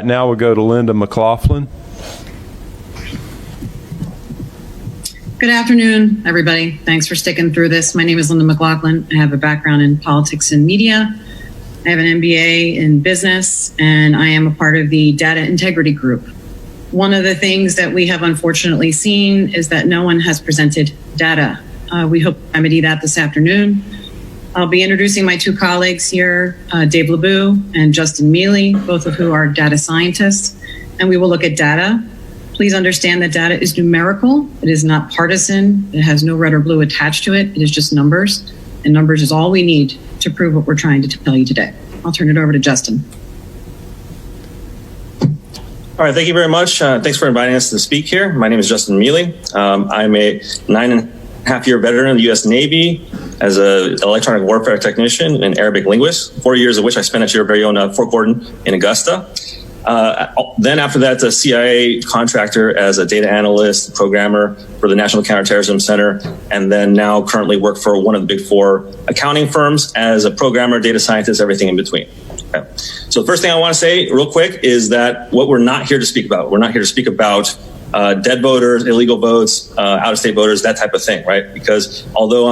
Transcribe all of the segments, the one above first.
Now we'll go to Linda Mclaughlin. Good afternoon, everybody. Thanks for sticking through this. My name is Linda Mclaughlin. I have a background in politics and media. I have an MBA in business, and I am a part of the Data Integrity Group. One of the things that we have unfortunately seen is that no one has presented data. We hope to remedy that this afternoon. I'll be introducing my two colleagues here, Dave LeBeau and Justin Mealy, both of who are data scientists, and we will look at data. Please understand that data is numerical. It is not partisan. It has no red or blue attached to it. It is just numbers, and numbers is all we need to prove what we're trying to tell you today. I'll turn it over to Justin. All right, thank you very much. Thanks for inviting us to speak here. My name is Justin Mealy. I'm a 9.5-year veteran of the U.S. Navy as an electronic warfare technician and Arabic linguist, 4 years of which I spent at your very own Fort Gordon in Augusta. Then after that, a CIA contractor as a data analyst, programmer for the National Counterterrorism Center, and then now currently work for one of the big four accounting firms as a programmer, data scientist, everything in between. Okay. So the first thing I want to say real quick is that what we're not here to speak about, we're not here to speak about dead voters, illegal votes, out-of-state voters, that type of thing, right? Because although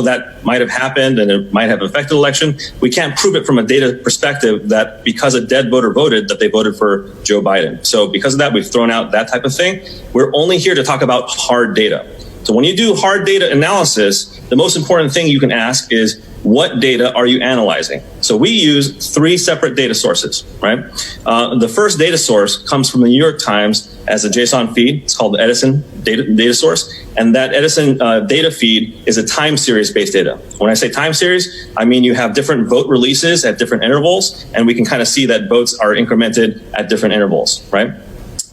that might have happened and it might have affected the election, we can't prove it from a data perspective that because a dead voter voted, that they voted for Joe Biden. So because of that, we've thrown out that type of thing. We're only here to talk about hard data. So when you do hard data analysis, the most important thing you can ask is, what data are you analyzing? So we use three separate data sources, right? The first data source comes from the New York Times as a JSON feed. It's called the Edison data source. And that Edison data feed is a time series based data. When I say time series, I mean you have different vote releases at different intervals, and we can kind of see that votes are incremented at different intervals, right?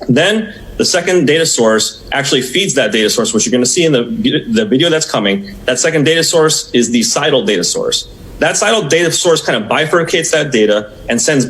Then the second data source actually feeds that data source, which you're going to see in the video that's coming. That second data source is the CITL data source. That CITL data source kind of bifurcates that data and sends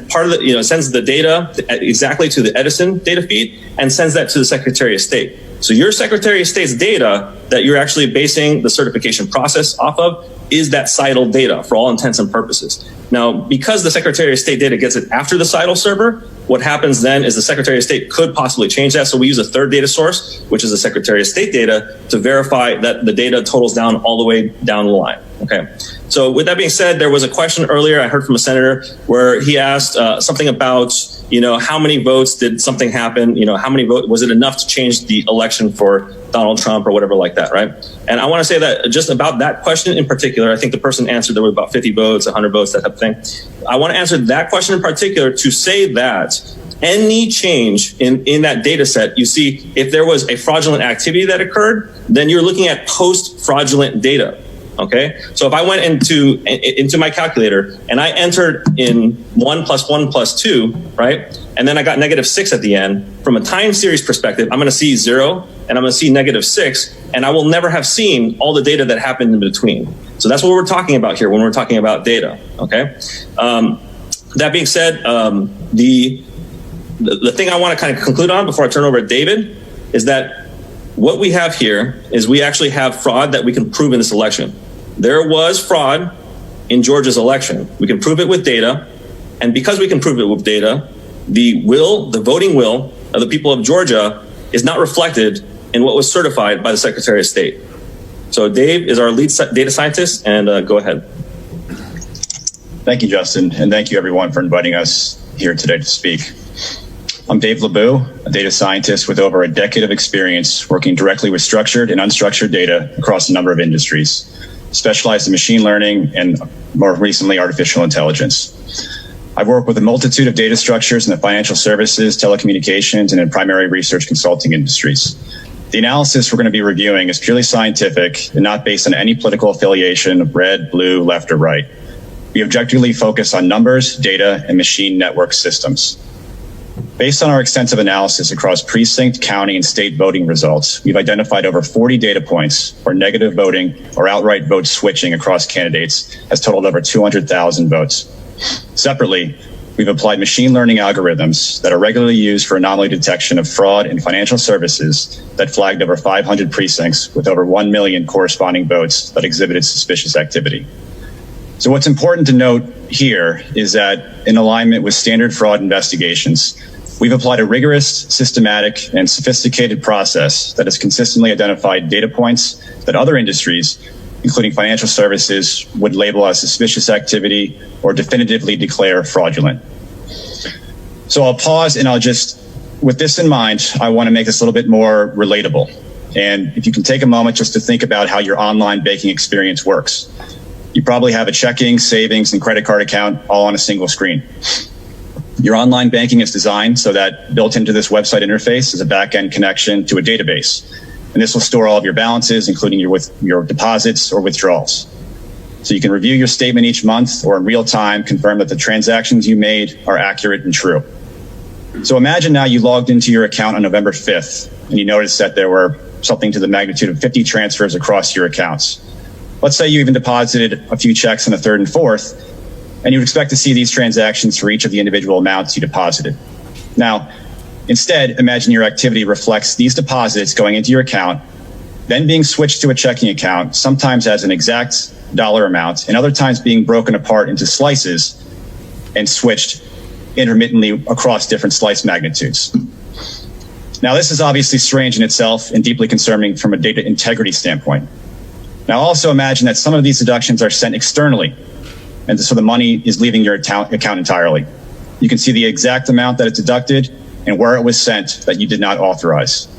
sends the data exactly to the Edison data feed and sends that to the Secretary of State. So your Secretary of State's data that you're actually basing the certification process off of is that CITL data for all intents and purposes. Now, because the Secretary of State data gets it after the CITL server, what happens then is the Secretary of State could possibly change that. So we use a third data source, which is the Secretary of State data, to verify that the data totals down all the way down the line. Okay. So with that being said, there was a question earlier I heard from a senator where he asked something about, how many votes did something happen? How many votes, was it enough to change the election for Donald Trump or whatever like that, right? And I want to say that just about that question in particular, I think the person answered there were about 50 votes, 100 votes, that type of thing. I want to answer that question in particular to say that any change in that data set, you see, if there was a fraudulent activity that occurred, then you're looking at post-fraudulent data. Okay, so if I went into my calculator and I entered in 1 + 1 + 2, right, and then I got -6 at the end, from a time series perspective, I'm going to see 0 and I'm going to see -6, and I will never have seen all the data that happened in between. So that's what we're talking about here when we're talking about data. Okay, that being said, the thing I want to kind of conclude on before I turn over to David is that what we have here is we actually have fraud that we can prove in this election. There was fraud in Georgia's election. We can prove it with data. And because we can prove it with data, the voting will of the people of Georgia is not reflected in what was certified by the Secretary of State. So Dave is our lead data scientist, and go ahead. Thank you, Justin. And thank you everyone for inviting us here today to speak. I'm Dave LeBeau, a data scientist with over a decade of experience working directly with structured and unstructured data across a number of industries, specialized in machine learning and more recently artificial intelligence. I've worked with a multitude of data structures in the financial services, telecommunications, and in primary research consulting industries. The analysis we're going to be reviewing is purely scientific and not based on any political affiliation of red, blue, left, or right. We objectively focus on numbers, data, and machine network systems. Based on our extensive analysis across precinct, county, and state voting results, we've identified over 40 data points where negative voting or outright vote switching across candidates has totaled over 200,000 votes. Separately, we've applied machine learning algorithms that are regularly used for anomaly detection of fraud in financial services that flagged over 500 precincts with over 1 million corresponding votes that exhibited suspicious activity. So what's important to note here is that in alignment with standard fraud investigations, we've applied a rigorous, systematic, and sophisticated process that has consistently identified data points that other industries, including financial services, would label as suspicious activity or definitively declare fraudulent. So I'll pause and with this in mind, I want to make this a little bit more relatable. And if you can take a moment just to think about how your online banking experience works. You probably have a checking, savings, and credit card account all on a single screen. Your online banking is designed so that built into this website interface is a back-end connection to a database. And this will store all of your balances, including your deposits or withdrawals. So you can review your statement each month or in real time, confirm that the transactions you made are accurate and true. So imagine now you logged into your account on November 5th and you noticed that there were something to the magnitude of 50 transfers across your accounts. Let's say you even deposited a few checks on the 3rd and 4th, and you would expect to see these transactions for each of the individual amounts you deposited. Now, instead, imagine your activity reflects these deposits going into your account, then being switched to a checking account, sometimes as an exact dollar amount, and other times being broken apart into slices and switched intermittently across different slice magnitudes. Now, this is obviously strange in itself and deeply concerning from a data integrity standpoint. Now, also imagine that some of these deductions are sent externally, and so the money is leaving your account entirely. You can see the exact amount that it's deducted and where it was sent that you did not authorize.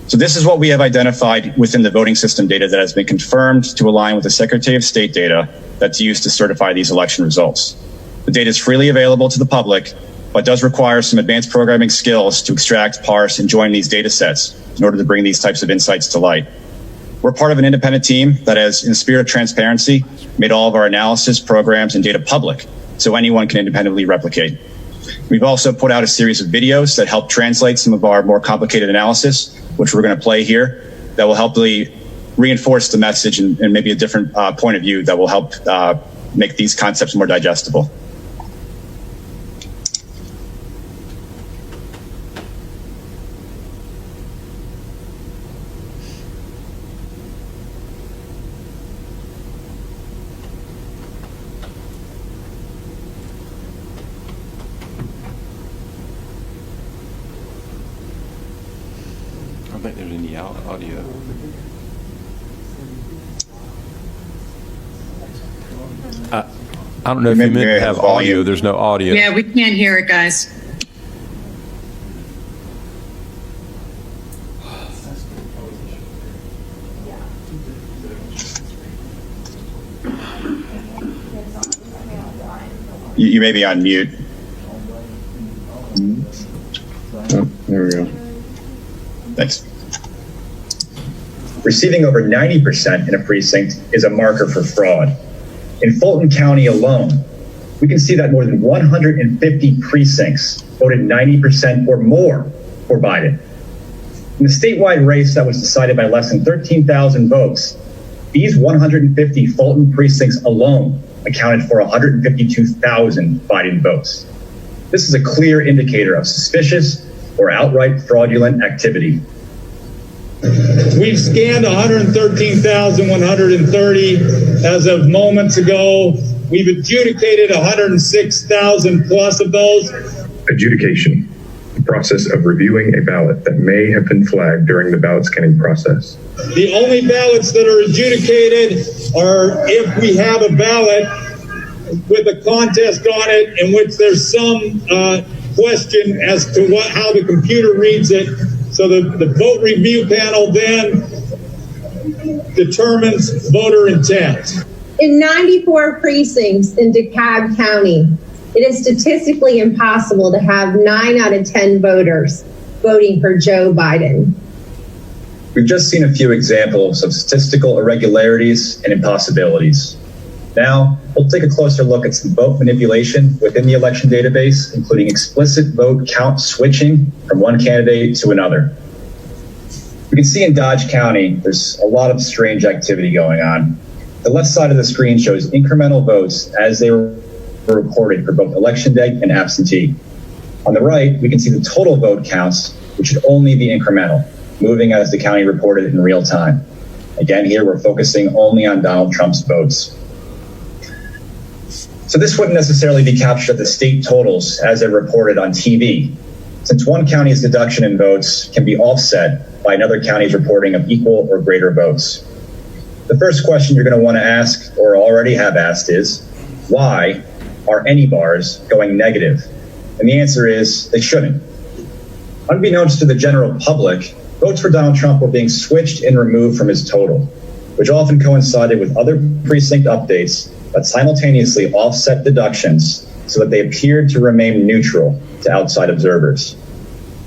So this is what we have identified within the voting system data that has been confirmed to align with the Secretary of State data that's used to certify these election results. The data is freely available to the public, but does require some advanced programming skills to extract, parse, and join these data sets in order to bring these types of insights to light. We're part of an independent team that has, in the spirit of transparency, made all of our analysis, programs, and data public so anyone can independently replicate. We've also put out a series of videos that help translate some of our more complicated analysis, which we're going to play here, that will help reinforce the message and maybe a different point of view that will help make these concepts more digestible. I don't think there's any audio. I don't know if you meant to have audio. There's no audio. Yeah, we can't hear it, guys. You may be on mute. Oh, there we go. Thanks. Receiving over 90% in a precinct is a marker for fraud. In Fulton County alone, we can see that more than 150 precincts voted 90% or more for Biden. In the statewide race that was decided by less than 13,000 votes, these 150 Fulton precincts alone accounted for 152,000 Biden votes. This is a clear indicator of suspicious or outright fraudulent activity. We've scanned 113,130 as of moments ago. We've adjudicated 106,000 plus of those. Adjudication, the process of reviewing a ballot that may have been flagged during the ballot scanning process. The only ballots that are adjudicated are if we have a ballot with a contest on it in which there's some question as to how the computer reads it. So the vote review panel then determines voter intent. In 94 precincts in DeKalb County, it is statistically impossible to have 9 out of 10 voters voting for Joe Biden. We've just seen a few examples of statistical irregularities and impossibilities. Now, we'll take a closer look at some vote manipulation within the election database, including explicit vote count switching from one candidate to another. We can see in Dodge County, there's a lot of strange activity going on. The left side of the screen shows incremental votes as they were recorded for both election day and absentee. On the right, we can see the total vote counts, which should only be incremental, moving as the county reported in real time. Again, here we're focusing only on Donald Trump's votes. So this wouldn't necessarily be captured at the state totals as they're reported on TV, since one county's deduction in votes can be offset by another county's reporting of equal or greater votes. The first question you're going to want to ask, or already have asked, is why are any bars going negative? And the answer is they shouldn't. Unbeknownst to the general public, votes for Donald Trump were being switched and removed from his total, which often coincided with other precinct updates that simultaneously offset deductions so that they appeared to remain neutral to outside observers.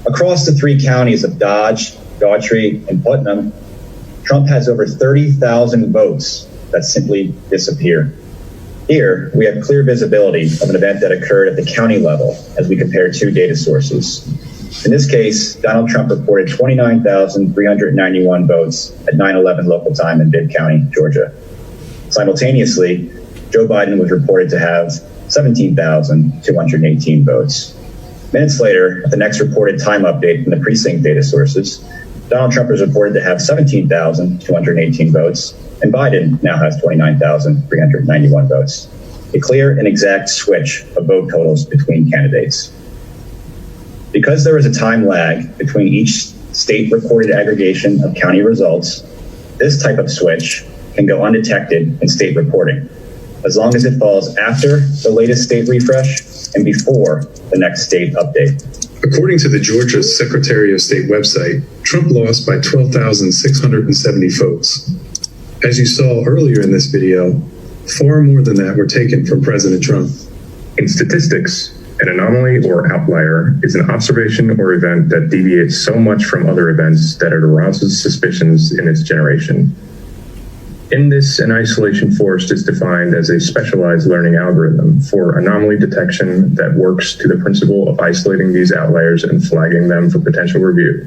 Across the 3 counties of Dodge, Daughtry, and Putnam, Trump has over 30,000 votes that simply disappear. Here, we have clear visibility of an event that occurred at the county level as we compare 2 data sources. In this case, Donald Trump reported 29,391 votes at 9/11 local time in Bibb County, Georgia. Simultaneously, Joe Biden was reported to have 17,218 votes. Minutes later, at the next reported time update from the precinct data sources, Donald Trump was reported to have 17,218 votes, and Biden now has 29,391 votes. A clear and exact switch of vote totals between candidates. Because there is a time lag between each state reported aggregation of county results, this type of switch can go undetected in state reporting, as long as it falls after the latest state refresh and before the next state update. According to the Georgia Secretary of State website, Trump lost by 12,670 votes. As you saw earlier in this video, far more than that were taken from President Trump. In statistics, an anomaly or outlier is an observation or event that deviates so much from other events that it arouses suspicions in its generation. In this, an isolation forced is defined as a specialized learning algorithm for anomaly detection that works to the principle of isolating these outliers and flagging them for potential review.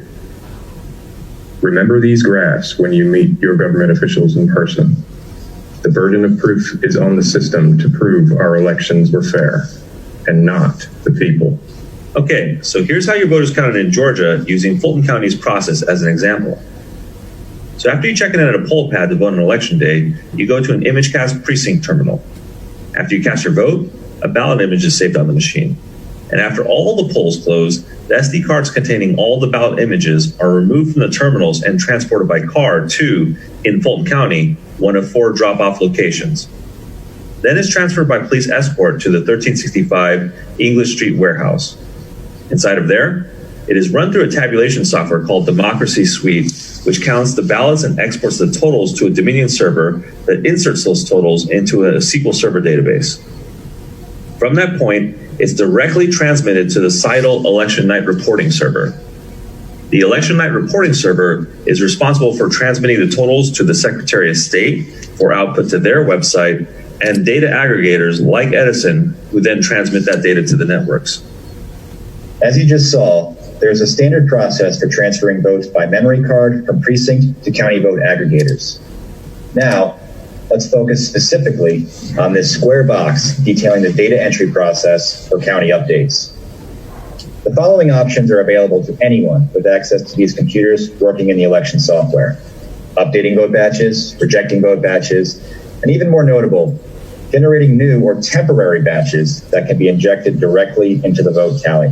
Remember these graphs when you meet your government officials in person. The burden of proof is on the system to prove our elections were fair, and not the people. Okay, so here's how your vote is counted in Georgia using Fulton County's process as an example. So after you check in at a poll pad to vote on election day, you go to an ImageCast precinct terminal. After you cast your vote, a ballot image is saved on the machine. And after all the polls close, the SD cards containing all the ballot images are removed from the terminals and transported by car to, in Fulton County, one of 4 drop-off locations. Then it's transferred by police escort to the 1365 English Street warehouse. Inside of there, it is run through a tabulation software called Democracy Suite, which counts the ballots and exports the totals to a Dominion server that inserts those totals into a SQL Server database. From that point, it's directly transmitted to the CITL Election Night Reporting Server. The Election Night Reporting Server is responsible for transmitting the totals to the Secretary of State for output to their website, and data aggregators like Edison, who then transmit that data to the networks. As you just saw, there's a standard process for transferring votes by memory card from precinct to county vote aggregators. Now, let's focus specifically on this square box detailing the data entry process for county updates. The following options are available to anyone with access to these computers working in the election software: updating vote batches, rejecting vote batches, and even more notable, generating new or temporary batches that can be injected directly into the vote tally.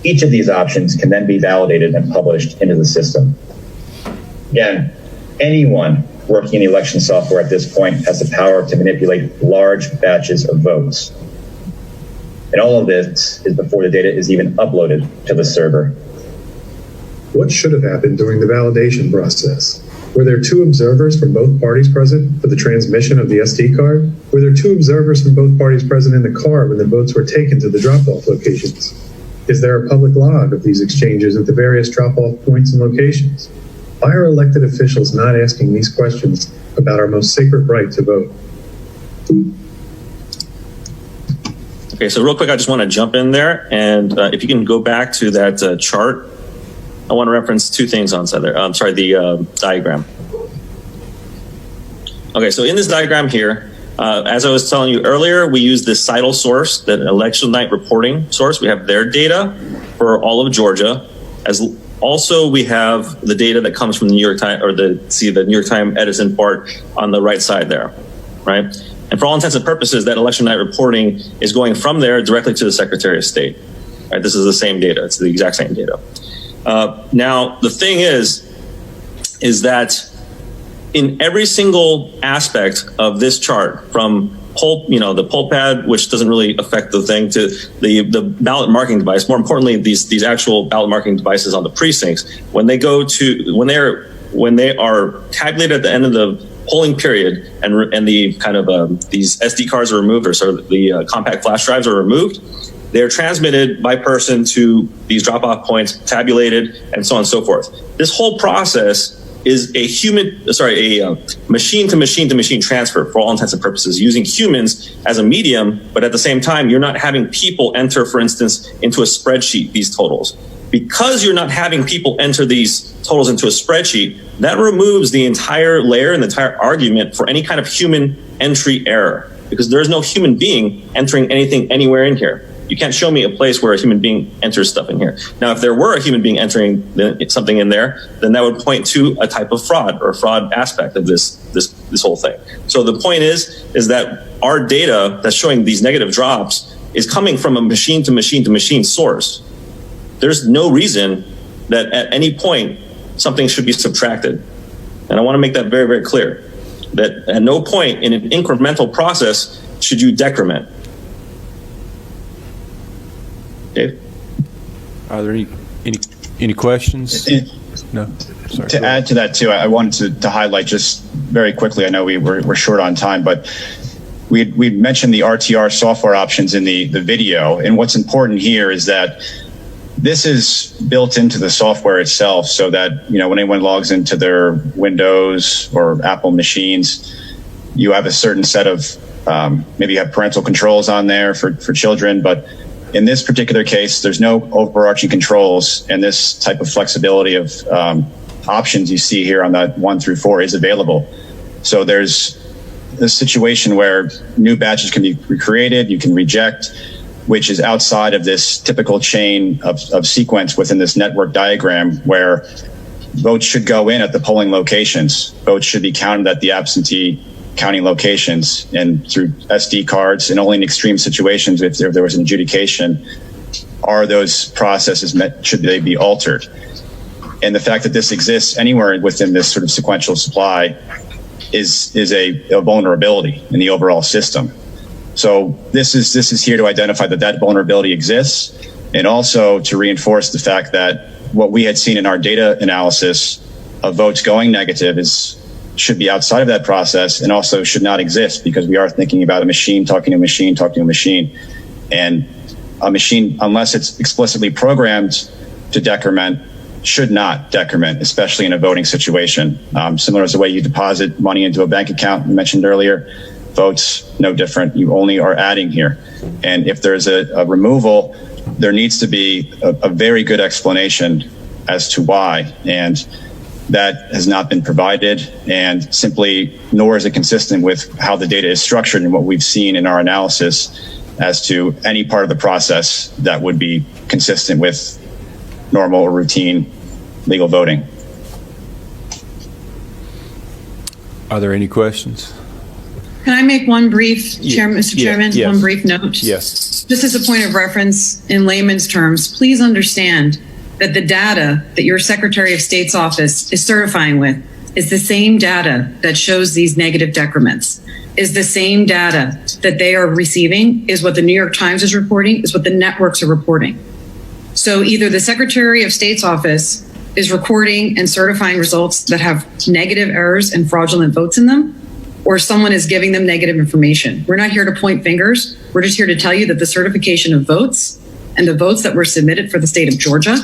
Each of these options can then be validated and published into the system. Again, anyone working in the election software at this point has the power to manipulate large batches of votes. And all of this is before the data is even uploaded to the server. What should have happened during the validation process? Were there 2 observers from both parties present for the transmission of the SD card? Were there 2 observers from both parties present in the car when the votes were taken to the drop-off locations? Is there a public log of these exchanges at the various drop-off points and locations? Why are elected officials not asking these questions about our most sacred right to vote? Okay, so real quick, I just want to jump in there, and if you can go back to that chart, I want to reference 2 things on side there. The diagram. Okay, so in this diagram here, as I was telling you earlier, we use this CITL source, that election night reporting source. We have their data for all of Georgia. As also, we have the data that comes from the New York Times, or the New York Times Edison part on the right side there, right? And for all intents and purposes, that election night reporting is going from there directly to the Secretary of State. Right? This is the same data. It's the exact same data. Now, the thing is that in every single aspect of this chart, from the poll pad, which doesn't really affect the thing, to the ballot marking device, more importantly, these actual ballot marking devices on the precincts, when they are tabulated at the end of the polling period, and the kind of these SD cards are removed, or sort of the compact flash drives are removed, they're transmitted by person to these drop-off points, tabulated, and so on and so forth. This whole process is a machine-to-machine transfer for all intents and purposes, using humans as a medium, but at the same time, you're not having people enter, for instance, into a spreadsheet, these totals. Because you're not having people enter these totals into a spreadsheet, that removes the entire layer and the entire argument for any kind of human entry error, because there is no human being entering anything anywhere in here. You can't show me a place where a human being enters stuff in here. Now, if there were a human being entering something in there, then that would point to a type of fraud, or a fraud aspect of this whole thing. So the point is that our data that's showing these negative drops is coming from a machine-to-machine source. There's no reason that at any point something should be subtracted. And I want to make that very, very clear, that at no point in an incremental process should you decrement. Dave? Are there any questions? No. Sorry. To add to that too, I wanted to highlight just very quickly. I know we're short on time, but we mentioned the RTR software options in the video, and what's important here is that this is built into the software itself, so that when anyone logs into their Windows or Apple machines, you have a certain set of maybe you have parental controls on there for children, but in this particular case, there's no overarching controls, and this type of flexibility of options you see here on that 1 through 4 is available. So there's a situation where new batches can be recreated, you can reject, which is outside of this typical chain of sequence within this network diagram, where votes should go in at the polling locations. Votes should be counted at the absentee counting locations and through SD cards, and only in extreme situations, if there was an adjudication, are those processes should they be altered. And the fact that this exists anywhere within this sort of sequential supply is a vulnerability in the overall system. So this is here to identify that vulnerability exists, and also to reinforce the fact that what we had seen in our data analysis of votes going negative should be outside of that process, and also should not exist, because we are thinking about a machine talking to a machine talking to a machine. And a machine, unless it's explicitly programmed to decrement, should not decrement, especially in a voting situation. Similar as the way you deposit money into a bank account, you mentioned earlier, votes, no different. You only are adding here. And if there's a removal, there needs to be a very good explanation as to why. And that has not been provided, and simply nor is it consistent with how the data is structured and what we've seen in our analysis as to any part of the process that would be consistent with normal or routine legal voting. Are there any questions? Can I make one brief, Mr. Chairman, yes. one brief note? Yes. Just as a point of reference, in layman's terms, please understand that the data that your Secretary of State's office is certifying with is the same data that shows these negative decrements, is the same data that they are receiving, is what the New York Times is reporting, is what the networks are reporting. So either the Secretary of State's office is recording and certifying results that have negative errors and fraudulent votes in them, or someone is giving them negative information. We're not here to point fingers. We're just here to tell you that the certification of votes and the votes that were submitted for the state of Georgia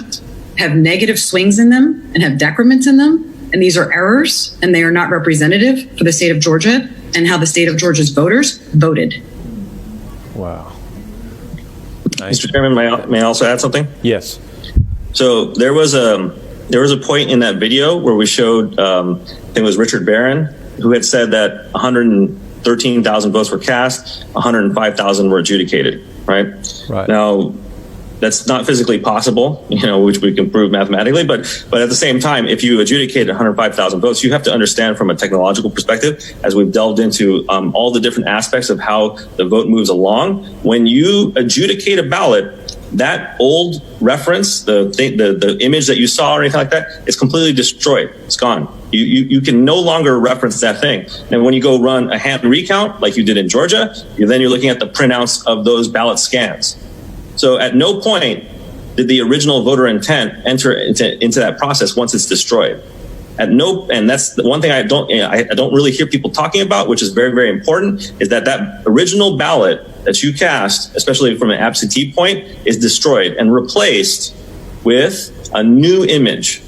have negative swings in them and have decrements in them. And these are errors, and they are not representative for the state of Georgia and how the state of Georgia's voters voted. Wow. Mr. Chairman, may I also add something? Yes. So there was a point in that video where we showed, I think it was Richard Barron, who had said that 113,000 votes were cast, 105,000 were adjudicated, right? Right. Now, that's not physically possible, which we can prove mathematically, but at the same time, if you adjudicate 105,000 votes, you have to understand from a technological perspective, as we've delved into all the different aspects of how the vote moves along. When you adjudicate a ballot, that old reference, the image that you saw or anything like that, is completely destroyed. It's gone. You can no longer reference that thing. And when you go run a hand recount, like you did in Georgia, you're looking at the printouts of those ballot scans. So at no point did the original voter intent enter into that process once it's destroyed. And that's the one thing I don't really hear people talking about, which is very, very important, is that original ballot that you cast, especially from an absentee point, is destroyed and replaced with a new image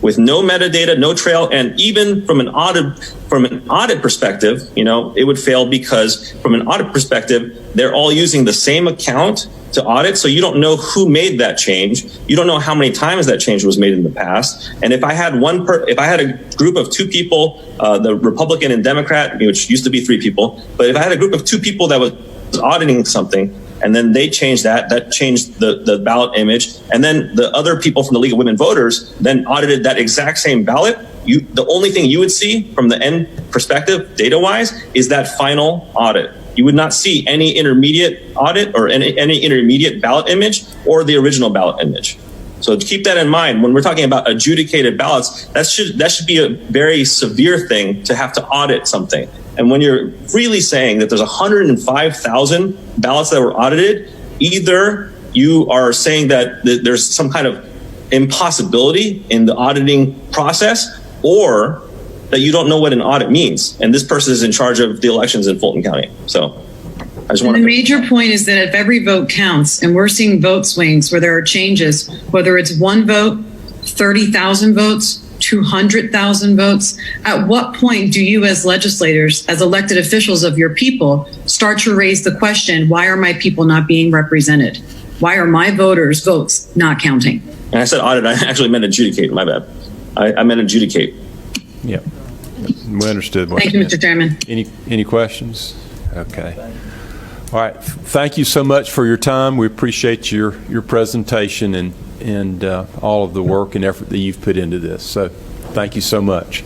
with no metadata, no trail, and even from an audit perspective, it would fail because from an audit perspective, they're all using the same account to audit, so you don't know who made that change. You don't know how many times that change was made in the past. And if I had a group of two people, the Republican and Democrat, which used to be three people, but if I had a group of two people that was auditing something, and then they changed that changed the ballot image, and then the other people from the League of Women Voters then audited that exact same ballot, the only thing you would see from the end perspective, data-wise, is that final audit. You would not see any intermediate audit or any intermediate ballot image or the original ballot image. So keep that in mind when we're talking about adjudicated ballots. That should be a very severe thing to have to audit something. And when you're freely saying that there's 105,000 ballots that were audited, either you are saying that there's some kind of impossibility in the auditing process, or that you don't know what an audit means. And this person is in charge of the elections in Fulton County. So I just want to. The major point is that if every vote counts, and we're seeing vote swings where there are changes, whether it's one vote, 30,000 votes, 200,000 votes, at what point do you as legislators, as elected officials of your people, start to raise the question, why are my people not being represented? Why are my voters' votes not counting? And I said audit, I actually meant adjudicate, my bad. I meant adjudicate. Yeah, we understood. Thank you, Mr. Chairman. Any questions? Okay. All right. Thank you so much for your time. We appreciate your presentation and all of the work and effort that you've put into this. So thank you so much.